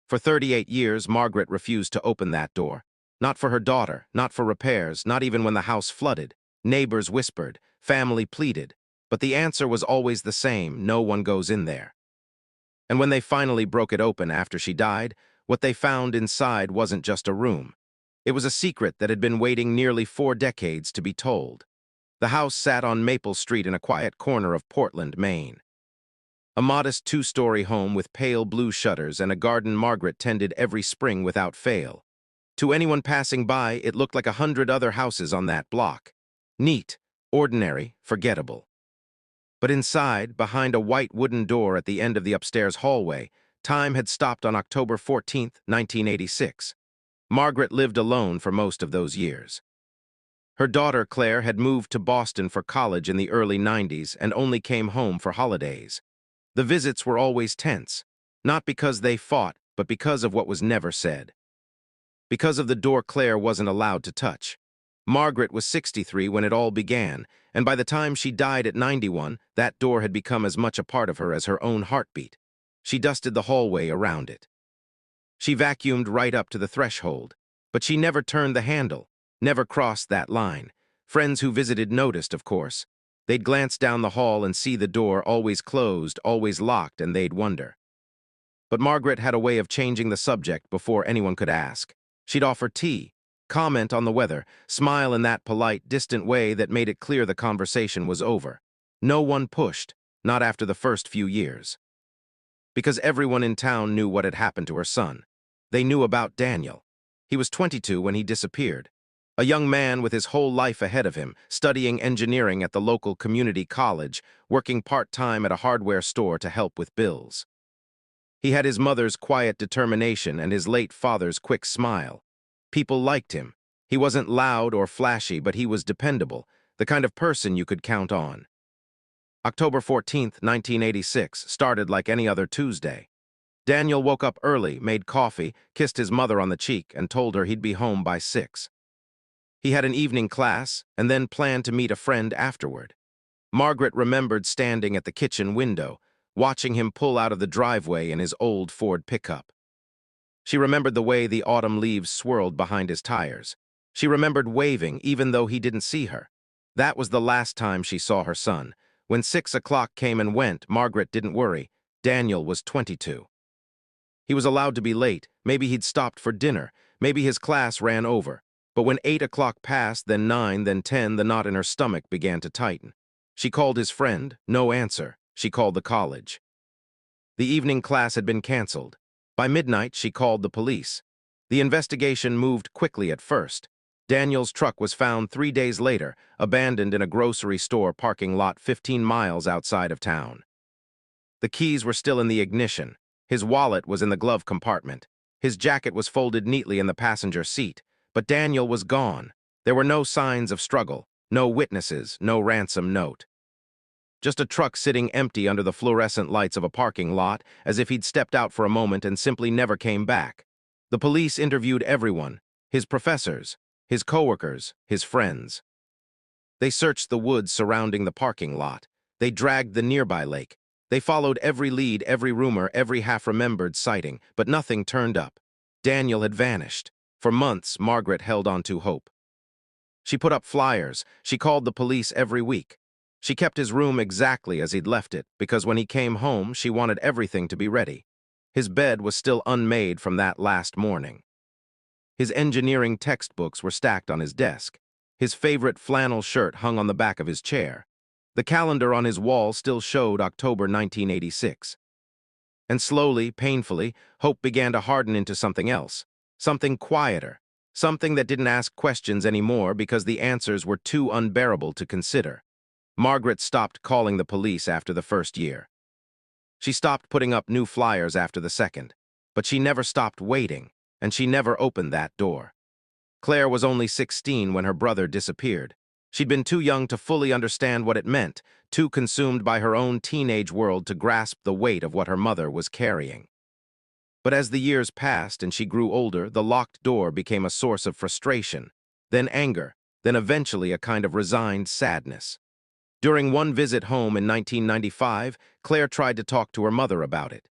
For 38 years, Margaret refused to open that door. Not for her daughter, not for repairs, not even when the house flooded. Neighbors whispered, family pleaded, but the answer was always the same: no one goes in there. And when they finally broke it open after she died, what they found inside wasn't just a room. It was a secret that had been waiting nearly 4 decades to be told. The house sat on Maple Street in a quiet corner of Portland, Maine. A modest 2-story home with pale blue shutters and a garden Margaret tended every spring without fail. To anyone passing by, it looked like 100 other houses on that block. Neat, ordinary, forgettable. But inside, behind a white wooden door at the end of the upstairs hallway, time had stopped on October 14, 1986. Margaret lived alone for most of those years. Her daughter, Claire, had moved to Boston for college in the early 90s and only came home for holidays. The visits were always tense, not because they fought, but because of what was never said. Because of the door Claire wasn't allowed to touch. Margaret was 63 when it all began, and by the time she died at 91, that door had become as much a part of her as her own heartbeat. She dusted the hallway around it. She vacuumed right up to the threshold, but she never turned the handle, never crossed that line. Friends who visited noticed, of course. They'd glance down the hall and see the door always closed, always locked, and they'd wonder. But Margaret had a way of changing the subject before anyone could ask. She'd offer tea, comment on the weather, smile in that polite, distant way that made it clear the conversation was over. No one pushed, not after the first few years. Because everyone in town knew what had happened to her son. They knew about Daniel. He was 22 when he disappeared. A young man with his whole life ahead of him, studying engineering at the local community college, working part-time at a hardware store to help with bills. He had his mother's quiet determination and his late father's quick smile. People liked him. He wasn't loud or flashy, but he was dependable, the kind of person you could count on. October 14, 1986, started like any other Tuesday. Daniel woke up early, made coffee, kissed his mother on the cheek, and told her he'd be home by 6. He had an evening class, and then planned to meet a friend afterward. Margaret remembered standing at the kitchen window, watching him pull out of the driveway in his old Ford pickup. She remembered the way the autumn leaves swirled behind his tires. She remembered waving, even though he didn't see her. That was the last time she saw her son. When 6 o'clock came and went, Margaret didn't worry. Daniel was 22. He was allowed to be late. Maybe he'd stopped for dinner. Maybe his class ran over. But when 8 o'clock passed, then 9, then 10, the knot in her stomach began to tighten. She called his friend. No answer. She called the college. The evening class had been canceled. By midnight, she called the police. The investigation moved quickly at first. Daniel's truck was found 3 days later, abandoned in a grocery store parking lot 15 miles outside of town. The keys were still in the ignition. His wallet was in the glove compartment. His jacket was folded neatly in the passenger seat. But Daniel was gone. There were no signs of struggle, no witnesses, no ransom note. Just a truck sitting empty under the fluorescent lights of a parking lot, as if he'd stepped out for a moment and simply never came back. The police interviewed everyone, his professors, his coworkers, his friends. They searched the woods surrounding the parking lot. They dragged the nearby lake. They followed every lead, every rumor, every half-remembered sighting, but nothing turned up. Daniel had vanished. For months, Margaret held on to hope. She put up flyers. She called the police every week. She kept his room exactly as he'd left it, because when he came home, she wanted everything to be ready. His bed was still unmade from that last morning. His engineering textbooks were stacked on his desk. His favorite flannel shirt hung on the back of his chair. The calendar on his wall still showed October 1986. And slowly, painfully, hope began to harden into something else. Something quieter, something that didn't ask questions anymore because the answers were too unbearable to consider. Margaret stopped calling the police after the first year. She stopped putting up new flyers after the second, but she never stopped waiting, and she never opened that door. Claire was only 16 when her brother disappeared. She'd been too young to fully understand what it meant, too consumed by her own teenage world to grasp the weight of what her mother was carrying. But as the years passed and she grew older, the locked door became a source of frustration, then anger, then eventually a kind of resigned sadness. During one visit home in 1995, Claire tried to talk to her mother about it.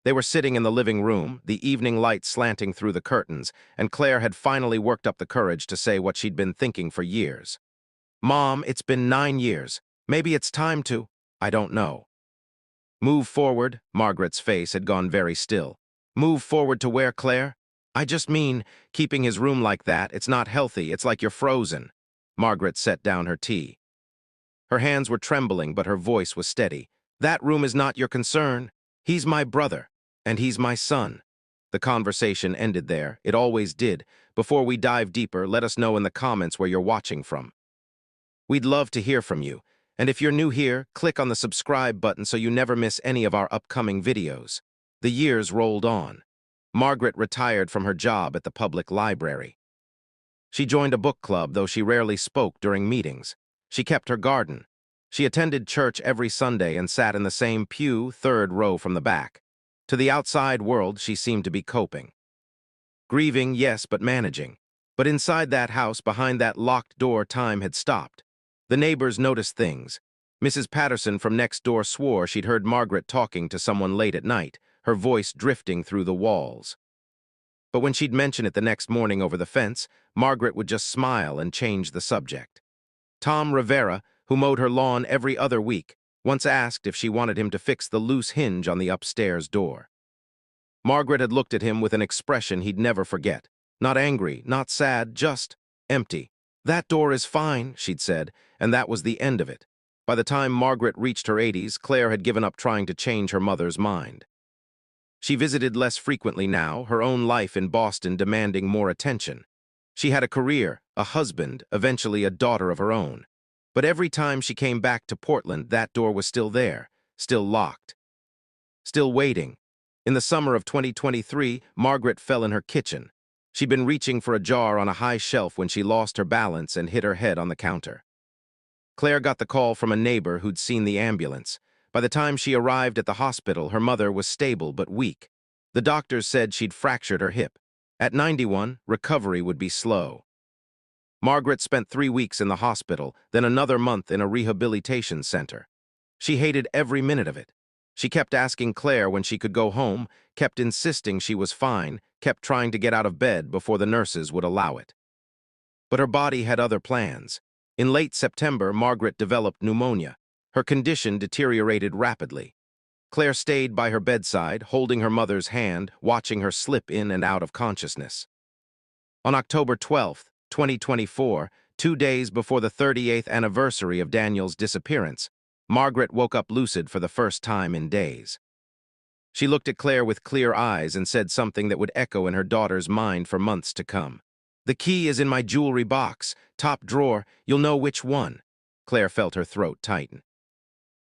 They were sitting in the living room, the evening light slanting through the curtains, and Claire had finally worked up the courage to say what she'd been thinking for years. "Mom, it's been 9 years. Maybe it's time to—" "I don't know." "Move forward." Margaret's face had gone very still. "Move forward to where, Claire?" "I just mean, keeping his room like that, it's not healthy, it's like you're frozen." Margaret set down her tea. Her hands were trembling, but her voice was steady. "That room is not your concern. He's my brother, and he's my son." The conversation ended there. It always did. Before we dive deeper, let us know in the comments where you're watching from. We'd love to hear from you. And if you're new here, click on the subscribe button so you never miss any of our upcoming videos. The years rolled on. Margaret retired from her job at the public library. She joined a book club, though she rarely spoke during meetings. She kept her garden. She attended church every Sunday and sat in the same pew, third row from the back. To the outside world, she seemed to be coping. Grieving, yes, but managing. But inside that house, behind that locked door, time had stopped. The neighbors noticed things. Mrs. Patterson from next door swore she'd heard Margaret talking to someone late at night, her voice drifting through the walls. But when she'd mention it the next morning over the fence, Margaret would just smile and change the subject. Tom Rivera, who mowed her lawn every other week, once asked if she wanted him to fix the loose hinge on the upstairs door. Margaret had looked at him with an expression he'd never forget. Not angry, not sad, just empty. "That door is fine," she'd said, and that was the end of it. By the time Margaret reached her 80s, Claire had given up trying to change her mother's mind. She visited less frequently now, her own life in Boston demanding more attention. She had a career, a husband, eventually a daughter of her own. But every time she came back to Portland, that door was still there, still locked, still waiting. In the summer of 2023, Margaret fell in her kitchen. She'd been reaching for a jar on a high shelf when she lost her balance and hit her head on the counter. Claire got the call from a neighbor who'd seen the ambulance. By the time she arrived at the hospital, her mother was stable but weak. The doctors said she'd fractured her hip. At 91, recovery would be slow. Margaret spent 3 weeks in the hospital, then another month in a rehabilitation center. She hated every minute of it. She kept asking Claire when she could go home, kept insisting she was fine, kept trying to get out of bed before the nurses would allow it. But her body had other plans. In late September, Margaret developed pneumonia. Her condition deteriorated rapidly. Claire stayed by her bedside, holding her mother's hand, watching her slip in and out of consciousness. On October 12, 2024, 2 days before the 38th anniversary of Daniel's disappearance, Margaret woke up lucid for the first time in days. She looked at Claire with clear eyes and said something that would echo in her daughter's mind for months to come. "The key is in my jewelry box, top drawer, you'll know which one." Claire felt her throat tighten.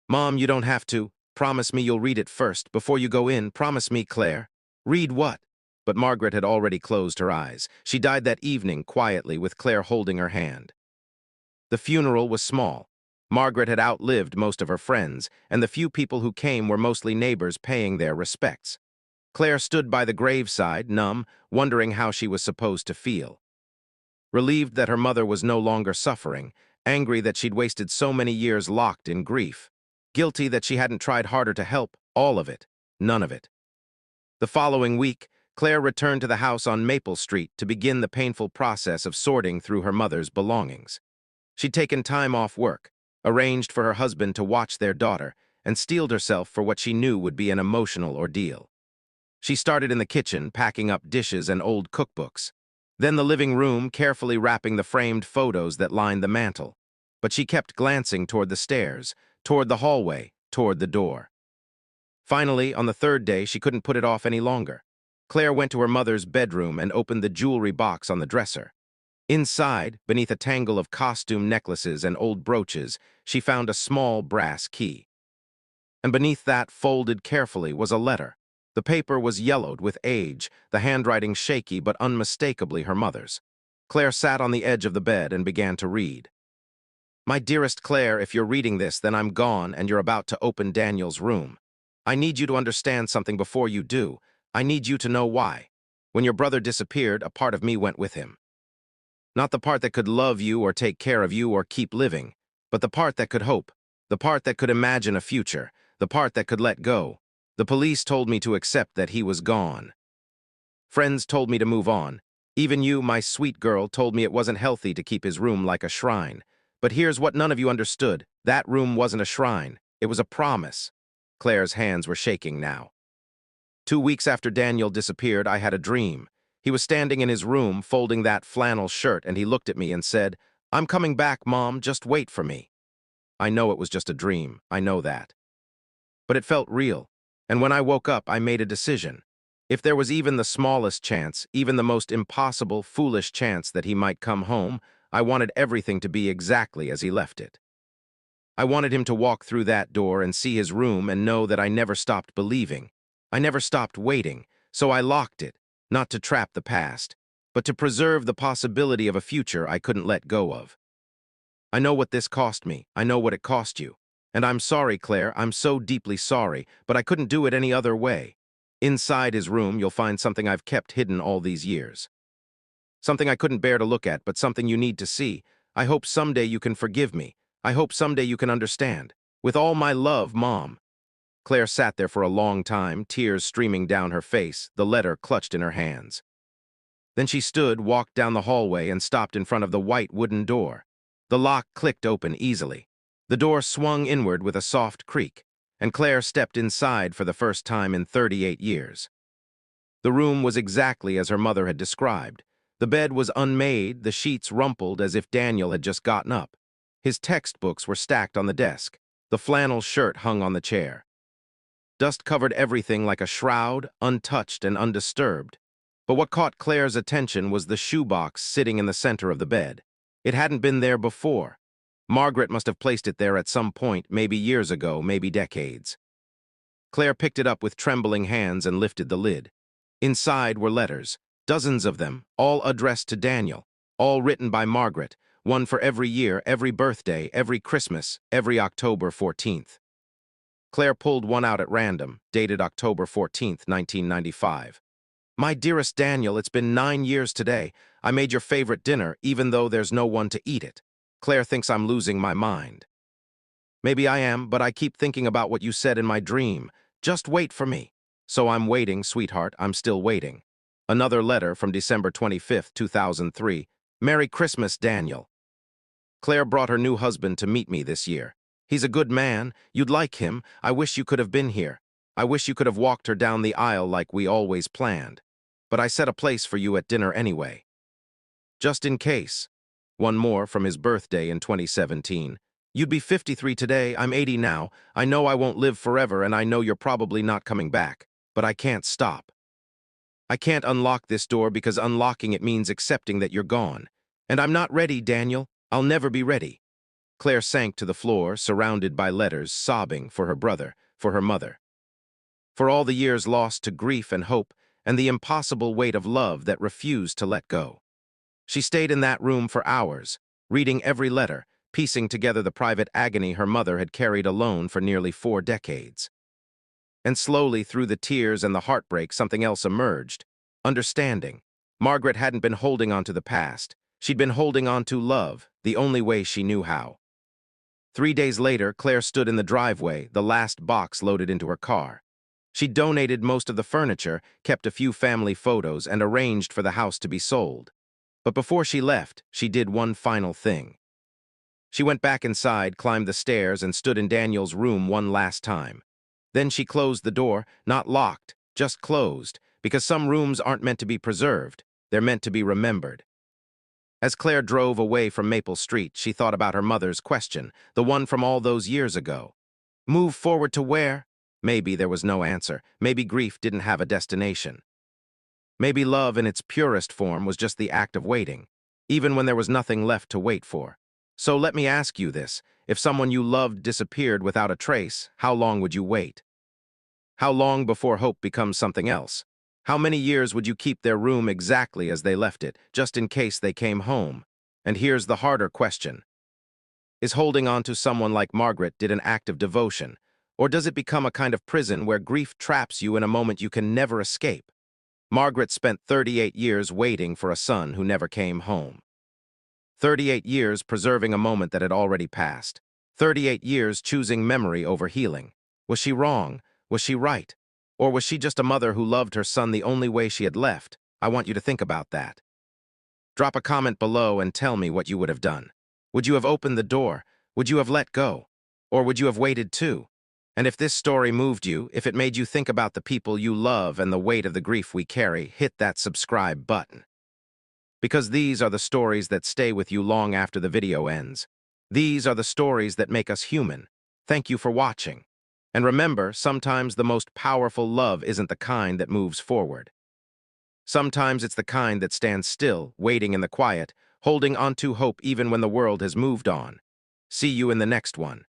"Mom, you don't have to. Promise me you'll read it first, before you go in. Promise me, Claire." "Read what?" But Margaret had already closed her eyes. She died that evening, quietly, with Claire holding her hand. The funeral was small. Margaret had outlived most of her friends, and the few people who came were mostly neighbors paying their respects. Claire stood by the graveside, numb, wondering how she was supposed to feel. Relieved that her mother was no longer suffering, angry that she'd wasted so many years locked in grief. Guilty that she hadn't tried harder to help, all of it, none of it. The following week, Claire returned to the house on Maple Street to begin the painful process of sorting through her mother's belongings. She'd taken time off work, arranged for her husband to watch their daughter, and steeled herself for what she knew would be an emotional ordeal. She started in the kitchen, packing up dishes and old cookbooks. Then the living room, carefully wrapping the framed photos that lined the mantel. But she kept glancing toward the stairs, toward the hallway, toward the door. Finally, on the third day, she couldn't put it off any longer. Claire went to her mother's bedroom and opened the jewelry box on the dresser. Inside, beneath a tangle of costume necklaces and old brooches, she found a small brass key. And beneath that, folded carefully, was a letter. The paper was yellowed with age, the handwriting shaky but unmistakably her mother's. Claire sat on the edge of the bed and began to read. "My dearest Claire, if you're reading this, then I'm gone and you're about to open Daniel's room. I need you to understand something before you do. I need you to know why. When your brother disappeared, a part of me went with him. Not the part that could love you or take care of you or keep living, but the part that could hope, the part that could imagine a future, the part that could let go. The police told me to accept that he was gone. Friends told me to move on. Even you, my sweet girl, told me it wasn't healthy to keep his room like a shrine. But here's what none of you understood. That room wasn't a shrine. It was a promise. Claire's hands were shaking now. 2 weeks after Daniel disappeared, I had a dream. He was standing in his room, folding that flannel shirt, and he looked at me and said, "I'm coming back, Mom, just wait for me." I know it was just a dream, I know that. But it felt real, and when I woke up, I made a decision. If there was even the smallest chance, even the most impossible, foolish chance that he might come home, I wanted everything to be exactly as he left it. I wanted him to walk through that door and see his room and know that I never stopped believing. I never stopped waiting, so I locked it, not to trap the past, but to preserve the possibility of a future I couldn't let go of. I know what this cost me. I know what it cost you. And I'm sorry, Claire, I'm so deeply sorry, but I couldn't do it any other way. Inside his room, you'll find something I've kept hidden all these years. Something I couldn't bear to look at, but something you need to see. I hope someday you can forgive me. I hope someday you can understand. With all my love, Mom. Claire sat there for a long time, tears streaming down her face, the letter clutched in her hands. Then she stood, walked down the hallway, and stopped in front of the white wooden door. The lock clicked open easily. The door swung inward with a soft creak, and Claire stepped inside for the first time in 38 years. The room was exactly as her mother had described. The bed was unmade, the sheets rumpled as if Daniel had just gotten up. His textbooks were stacked on the desk. The flannel shirt hung on the chair. Dust covered everything like a shroud, untouched and undisturbed. But what caught Claire's attention was the shoebox sitting in the center of the bed. It hadn't been there before. Margaret must have placed it there at some point, maybe years ago, maybe decades. Claire picked it up with trembling hands and lifted the lid. Inside were letters, dozens of them, all addressed to Daniel, all written by Margaret, one for every year, every birthday, every Christmas, every October 14th. Claire pulled one out at random, dated October 14th, 1995. "My dearest Daniel, it's been 9 years today. I made your favorite dinner, even though there's no one to eat it. Claire thinks I'm losing my mind. Maybe I am, but I keep thinking about what you said in my dream. Just wait for me. So I'm waiting, sweetheart, I'm still waiting." Another letter from December 25th, 2003. "Merry Christmas, Daniel. Claire brought her new husband to meet me this year. He's a good man. You'd like him. I wish you could have been here. I wish you could have walked her down the aisle like we always planned. But I set a place for you at dinner anyway. Just in case." One more from his birthday in 2017. "You'd be 53 today, I'm 80 now. I know I won't live forever, and I know you're probably not coming back. But I can't stop. I can't unlock this door because unlocking it means accepting that you're gone. And I'm not ready, Daniel. I'll never be ready." Claire sank to the floor, surrounded by letters, sobbing for her brother, for her mother. For all the years lost to grief and hope, and the impossible weight of love that refused to let go. She stayed in that room for hours, reading every letter, piecing together the private agony her mother had carried alone for nearly 4 decades. And slowly, through the tears and the heartbreak, something else emerged. Understanding. Margaret hadn't been holding on to the past. She'd been holding on to love, the only way she knew how. 3 days later, Claire stood in the driveway, the last box loaded into her car. She donated most of the furniture, kept a few family photos, and arranged for the house to be sold. But before she left, she did one final thing. She went back inside, climbed the stairs, and stood in Daniel's room one last time. Then she closed the door, not locked, just closed, because some rooms aren't meant to be preserved, they're meant to be remembered. As Claire drove away from Maple Street, she thought about her mother's question, the one from all those years ago. Move forward to where? Maybe there was no answer. Maybe grief didn't have a destination. Maybe love in its purest form was just the act of waiting, even when there was nothing left to wait for. So let me ask you this. If someone you loved disappeared without a trace, how long would you wait? How long before hope becomes something else? How many years would you keep their room exactly as they left it, just in case they came home? And here's the harder question. Is holding on to someone like Margaret did an act of devotion, or does it become a kind of prison where grief traps you in a moment you can never escape? Margaret spent 38 years waiting for a son who never came home. 38 years preserving a moment that had already passed. 38 years choosing memory over healing. Was she wrong? Was she right? Or was she just a mother who loved her son the only way she had left? I want you to think about that. Drop a comment below and tell me what you would have done. Would you have opened the door? Would you have let go? Or would you have waited too? And if this story moved you, if it made you think about the people you love and the weight of the grief we carry, hit that subscribe button. Because these are the stories that stay with you long after the video ends. These are the stories that make us human. Thank you for watching. And remember, sometimes the most powerful love isn't the kind that moves forward. Sometimes it's the kind that stands still, waiting in the quiet, holding onto hope even when the world has moved on. See you in the next one.